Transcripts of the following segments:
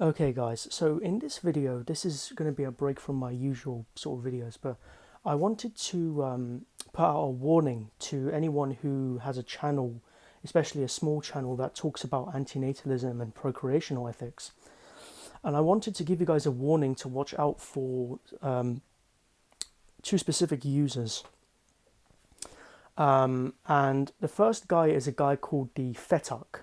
Okay guys, so in this video, this is going to be a break from my usual sort of videos, but I wanted to put out a warning to anyone who has a channel, especially a small channel that talks about antinatalism and procreational ethics. And I wanted to give you guys a warning to watch out for two specific users. And the first guy is a guy called the Fetuck.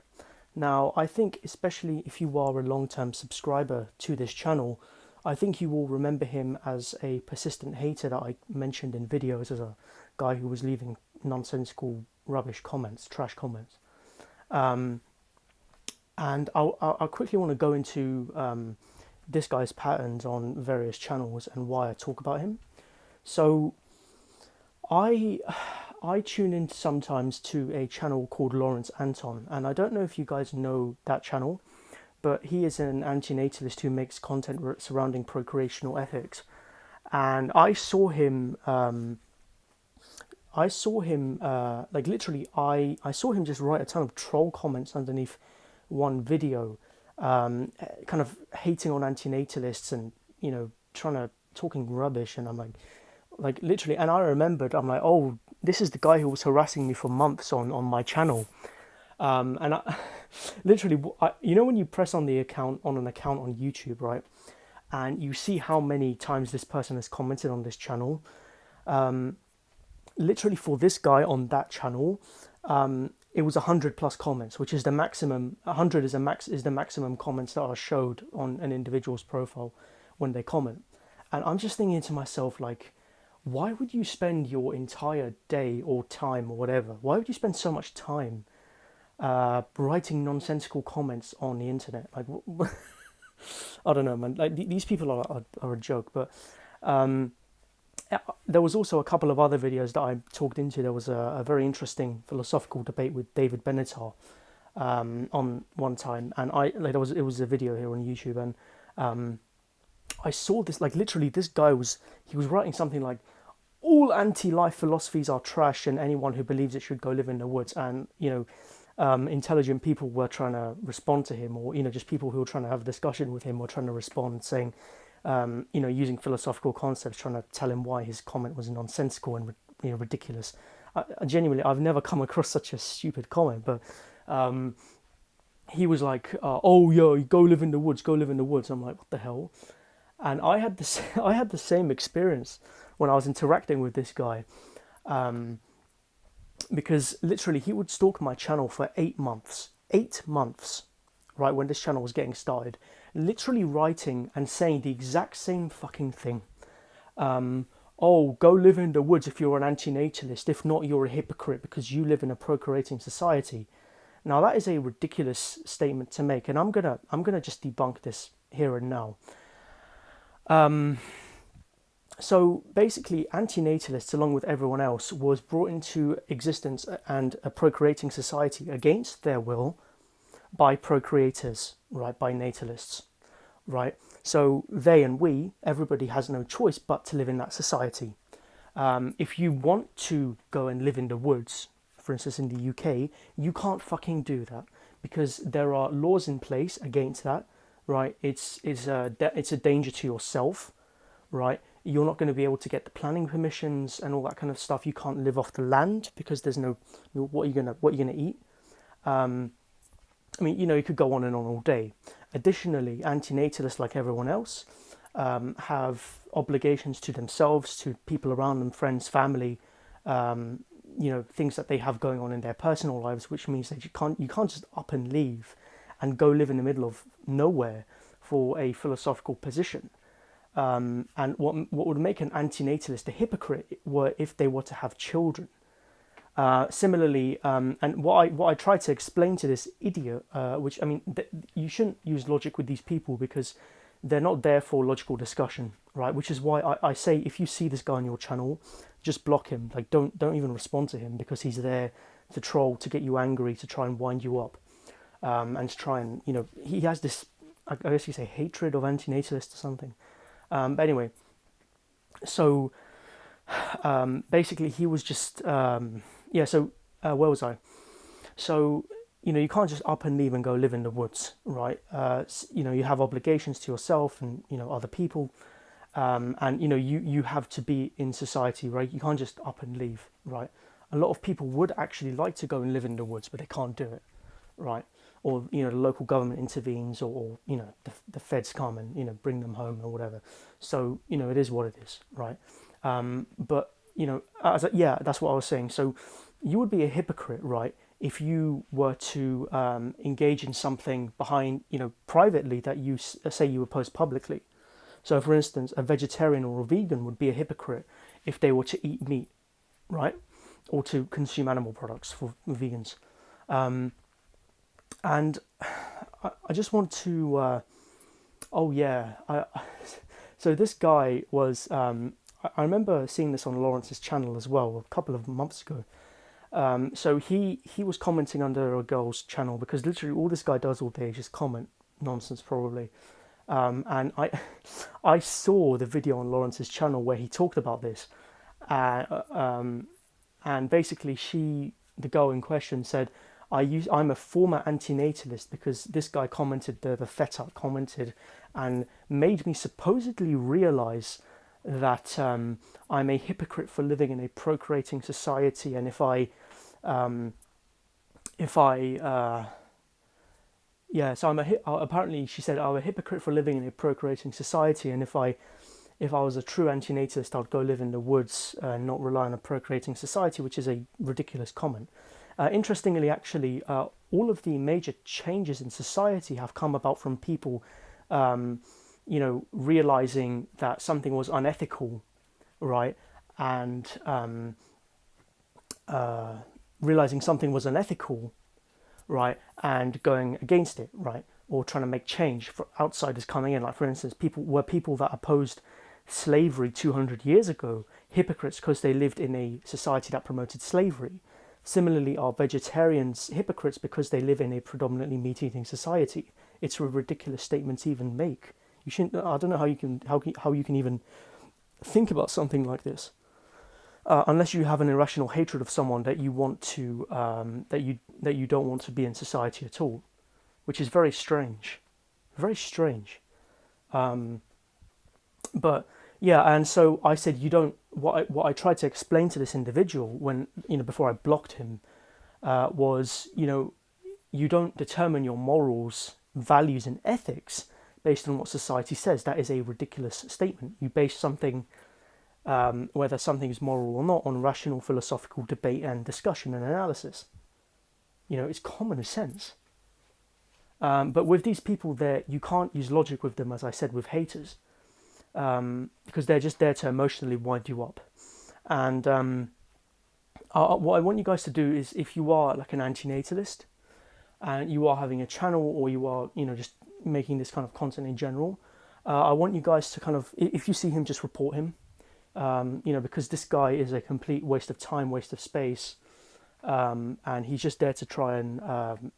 Now, I think especially if you are a long-term subscriber to this channel, I think you will remember him as a persistent hater that I mentioned in videos, as a guy who was leaving nonsensical rubbish comments, trash comments. And I quickly want to go into this guy's patterns on various channels and why I talk about him. So I I tune in sometimes to a channel called Lawrence Anton, and I don't know if you guys know that channel, but he is an antinatalist who makes content surrounding procreational ethics. And like literally, I saw him just write a ton of troll comments underneath one video, kind of hating on antinatalists and trying to talking rubbish, and I'm like literally, and I remembered, I'm like, oh, this is the guy who was harassing me for months on my channel. And I literally, when you press on the account on an account on YouTube, right, and you see how many times this person has commented on this channel, literally for this guy on that channel, it was 100 plus comments, which is the maximum. 100 is the maximum comments that are showed on an individual's profile when they comment. And I'm just thinking to myself, like, why would you spend your entire day or time or whatever? Why would you spend so much time writing nonsensical comments on the internet? Like, I don't know, man. Like these people are a joke. But there was also a couple of other videos that I talked into. There was a very interesting philosophical debate with David Benatar on one time, and it was a video here on YouTube, and I saw this, like literally this guy was writing something like, all anti-life philosophies are trash and anyone who believes it should go live in the woods. And intelligent people were trying to respond to him, or just people who were trying to have a discussion with him were trying to respond, saying using philosophical concepts, trying to tell him why his comment was nonsensical and ridiculous. Genuinely, I've never come across such a stupid comment, but he was like, oh yeah, go live in the woods, go live in the woods. I'm like, what the hell? And I had this I had the same experience when I was interacting with this guy, because literally he would stalk my channel for 8 months, 8 months, right, when this channel was getting started, literally writing and saying the exact same fucking thing. Oh, go live in the woods if you're an antinatalist. If not, you're a hypocrite because you live in a procreating society. Now that is a ridiculous statement to make, and I'm gonna just debunk this here and now. So basically, antinatalists, along with everyone else, was brought into existence and a procreating society against their will by procreators, right, by natalists, right? So they and we, everybody has no choice but to live in that society. If you want to go and live in the woods, for instance, in the UK, you can't fucking do that because there are laws in place against that, right? It's a danger to yourself, right? You're not going to be able to get the planning permissions and all that kind of stuff. You can't live off the land because there's no, what are you gonna eat? I mean, you could go on and on all day. Additionally, antinatalists, like everyone else, have obligations to themselves, to people around them, friends, family, things that they have going on in their personal lives, which means that you can't just up and leave and go live in the middle of nowhere for a philosophical position. And what would make an antinatalist a hypocrite were if they were to have children. Similarly, and what I try to explain to this idiot, which I mean, you shouldn't use logic with these people because they're not there for logical discussion, right? Which is why I say, if you see this guy on your channel, just block him. Like, don't even respond to him, because he's there to troll, to get you angry, to try and wind you up, and to try and he has this, I guess you say, hatred of antinatalists or something. But anyway, so basically he was just, where was I? So you can't just up and leave and go live in the woods, right? You have obligations to yourself and other people, and you have to be in society, right? You can't just up and leave, right? A lot of people would actually like to go and live in the woods, but they can't do it, right? Or the local government intervenes, or the feds come and bring them home or whatever. So it is what it is, right? But yeah, that's what I was saying. So you would be a hypocrite, right, if you were to engage in something behind privately that you say you oppose publicly. So, for instance, a vegetarian or a vegan would be a hypocrite if they were to eat meat, right, or to consume animal products for vegans. And I just want to, oh yeah, so this guy was, I remember seeing this on Lawrence's channel as well a couple of months ago. So he was commenting under a girl's channel, because literally all this guy does all day is just comment nonsense, probably. And I saw the video on Lawrence's channel where he talked about this, and basically the girl in question said, I'm a former antinatalist, because this guy commented, the fetter commented, and made me supposedly realize that I'm a hypocrite for living in a procreating society, and if I yeah, so apparently she said I'm a hypocrite for living in a procreating society, and if I was a true antinatalist, I'd go live in the woods and not rely on a procreating society, which is a ridiculous comment. Interestingly, actually, all of the major changes in society have come about from people, realizing that something was unethical, right, and realizing something was unethical, right, and going against it, right, or trying to make change for outsiders coming in. Like, for instance, people that opposed slavery 200 years ago hypocrites because they lived in a society that promoted slavery. Similarly, are vegetarians hypocrites because they live in a predominantly meat-eating society? It's a ridiculous statement to even make. You shouldn't. I don't know how you can even think about something like this, unless you have an irrational hatred of someone that you want to that you don't want to be in society at all, which is very strange, very strange. But yeah, and so I said, you don't. What I tried to explain to this individual when before I blocked him was you don't determine your morals, values, and ethics based on what society says. That is a ridiculous statement. You base something, whether something is moral or not, on rational philosophical debate and discussion and analysis. It's common sense. But with these people, there you can't use logic with them, as I said, with haters. Because they're just there to emotionally wind you up. And what I want you guys to do is, if you are like an antinatalist and you are having a channel, or you are just making this kind of content in general, I want you guys to kind of, if you see him, just report him, because this guy is a complete waste of time, waste of space, and he's just there to try and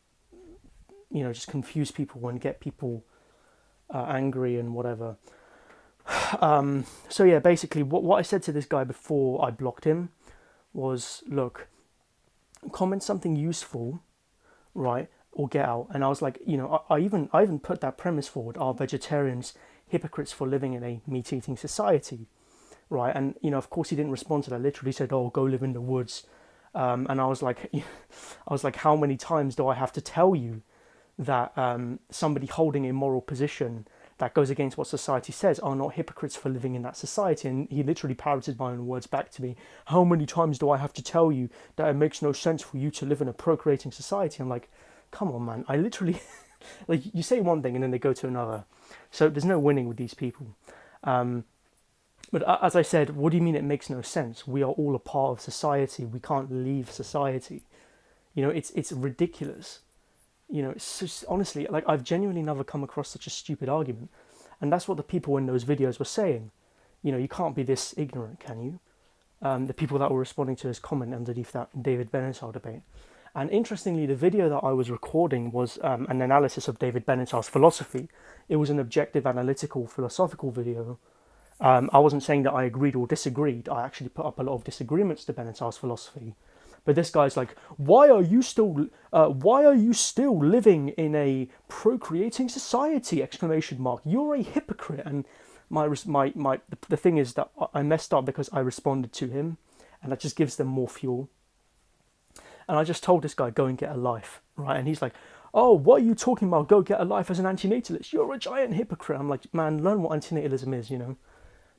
just confuse people and get people angry and whatever. So yeah, basically what I said to this guy before I blocked him was, look, comment something useful, right, or get out. And I was like, I even put that premise forward: are vegetarians hypocrites for living in a meat-eating society, right? And of course he didn't respond to that. Literally said, oh, go live in the woods. And I was like, how many times do I have to tell you that somebody holding a moral position that goes against what society says are not hypocrites for living in that society? And he literally parroted my own words back to me. How many times do I have to tell you that it makes no sense for you to live in a procreating society? I'm like, come on, man. I literally, like, you say one thing and then they go to another. So there's no winning with these people. But as I said, what do you mean it makes no sense? We are all a part of society. We can't leave society. It's ridiculous. It's just, honestly, like, I've genuinely never come across such a stupid argument. And that's what the people in those videos were saying. You can't be this ignorant, can you? The people that were responding to his comment underneath that David Benatar debate. And interestingly, the video that I was recording was an analysis of David Benatar's philosophy. It was an objective, analytical, philosophical video. I wasn't saying that I agreed or disagreed. I actually put up a lot of disagreements to Benatar's philosophy. But this guy's like, why are you still living in a procreating society? Exclamation mark. You're a hypocrite. And the thing is that I messed up because I responded to him, and that just gives them more fuel. And I just told this guy, go and get a life, right? And he's like, oh, what are you talking about? Go get a life as an antinatalist. You're a giant hypocrite. I'm like, man, learn what antinatalism is, you know.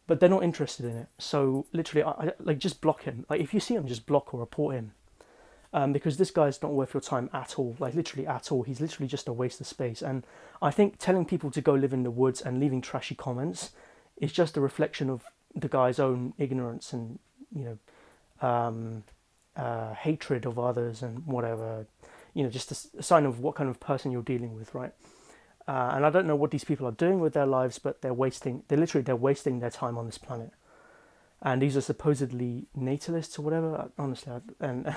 But they're not interested in it. So literally, I like, just block him. Like, if you see him, just block or report him. Because this guy's not worth your time at all. Like, literally at all. He's literally just a waste of space. And I think telling people to go live in the woods and leaving trashy comments is just a reflection of the guy's own ignorance and, you know, hatred of others and whatever. You know, just a sign of what kind of person you're dealing with, right? And I don't know what these people are doing with their lives, but they're wasting their time on this planet. And these are supposedly natalists or whatever. Honestly, and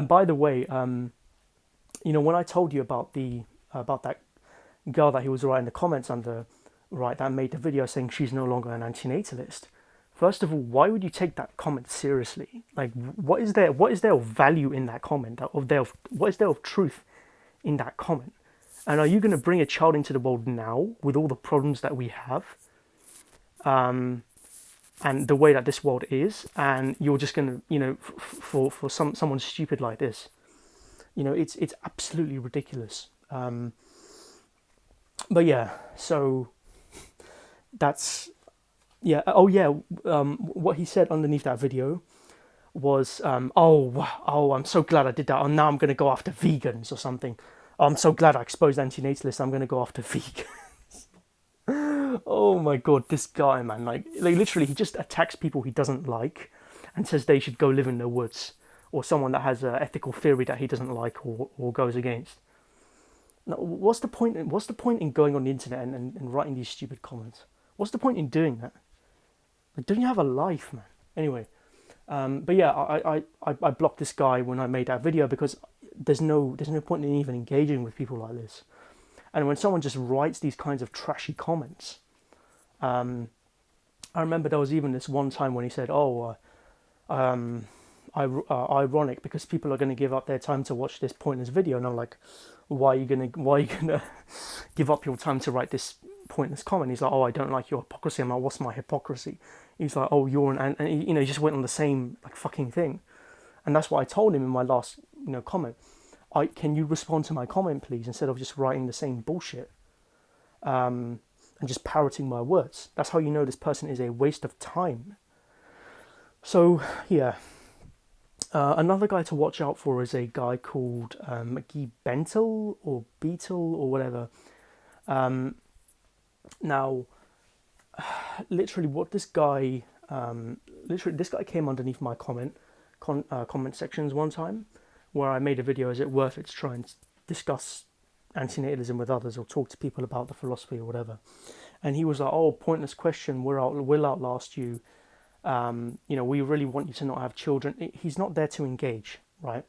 by the way, you know, when I told you about that girl that he was writing the comments under, right, that made the video saying she's no longer an antinatalist. First of all, why would you take that comment seriously? Like, what is there of value in that comment? What is there of truth in that comment? And are you going to bring a child into the world now with all the problems that we have, and the way that this world is, and you're just going to, you know, for someone stupid like this, you know, it's absolutely ridiculous. But yeah, so that's, yeah. Oh yeah, what he said underneath that video was, oh, I'm so glad I did that. Oh, now I'm going to go after vegans or something. I'm so glad I exposed antinatalists. I'm going to go after vegans. Oh my god, this guy, man. Like literally, he just attacks people he doesn't like and says they should go live in the woods, or someone that has an ethical theory that he doesn't like or goes against. Now, what's the point? What's the point in going on the internet and writing these stupid comments? What's the point in doing that? Like, don't you have a life, man? Anyway, but yeah, I blocked this guy when I made that video because there's no point in even engaging with people like this. And when someone just writes these kinds of trashy comments, I remember there was even this one time when he said, ironic because people are going to give up their time to watch this pointless video. And I'm like, why are you gonna give up your time to write this pointless comment? He's like, oh, I don't like your hypocrisy. I'm like, what's my hypocrisy? He's like, oh, you're and he, you know, he just went on the same like fucking thing. And that's what I told him in my last, you know, comment. Can you respond to my comment, please, instead of just writing the same bullshit, and just parroting my words. That's how you know this person is a waste of time. So yeah, another guy to watch out for is a guy called Guy Bentel or Beetle or whatever. Now, literally, what this guy, this guy came underneath my comment sections one time, where I made a video, is it worth it to try and discuss antinatalism with others or talk to people about the philosophy or whatever? And he was like, oh, pointless question, we'll outlast you. You know, we really want you to not have children. He's not there to engage, right?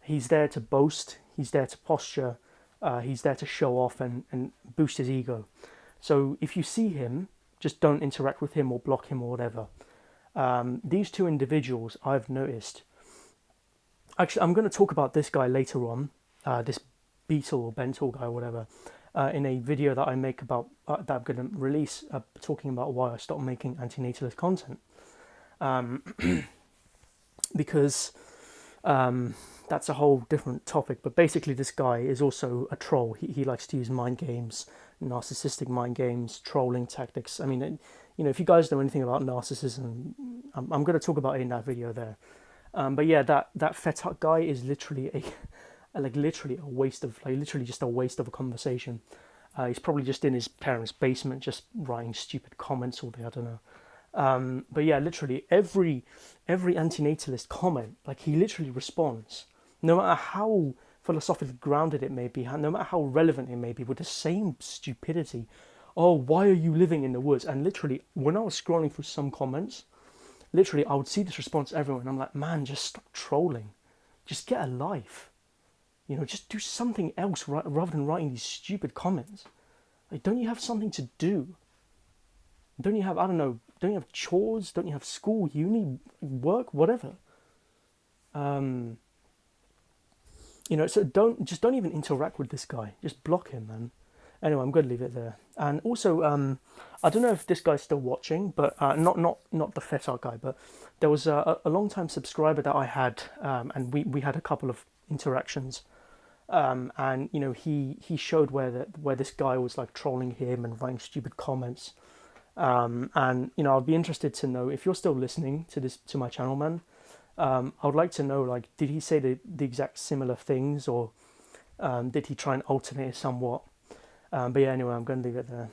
He's there to boast, he's there to posture, he's there to show off and boost his ego. So if you see him, just don't interact with him or block him or whatever. These two individuals I've noticed. Actually, I'm going to talk about this guy later on, this Beetle or Bentel guy or whatever, in a video that I make about, that I'm going to release, talking about why I stopped making antinatalist content. Because that's a whole different topic. But basically, this guy is also a troll. He likes to use mind games, narcissistic mind games, trolling tactics. I mean, you know, if you guys know anything about narcissism, I'm going to talk about it in that video there. But yeah, that Fetuk guy is literally literally just a waste of a conversation. He's probably just in his parents' basement, just writing stupid comments all day. I don't know. But yeah, literally every antinatalist comment, like, he literally responds, no matter how philosophically grounded it may be, no matter how relevant it may be, with the same stupidity. Oh, why are you living in the woods? And literally, when I was scrolling through some comments, literally, I would see this response everywhere, and I'm like, man, just stop trolling. Just get a life. You know, just do something else rather than writing these stupid comments. Like, don't you have something to do? Don't you have, I don't know, don't you have chores? Don't you have school, uni, work, whatever? Um, you know, so don't even interact with this guy. Just block him, man. Anyway, I'm going to leave it there. And also, I don't know if this guy's still watching, but not the Fetar guy, but there was a long time subscriber that I had, and we had a couple of interactions. And you know, he showed where this guy was like trolling him and writing stupid comments. And you know, I'd be interested to know if you're still listening to my channel, man. I would like to know, like, did he say the exact similar things, or did he try and alternate it somewhat? But yeah, anyway, I'm going to leave it there.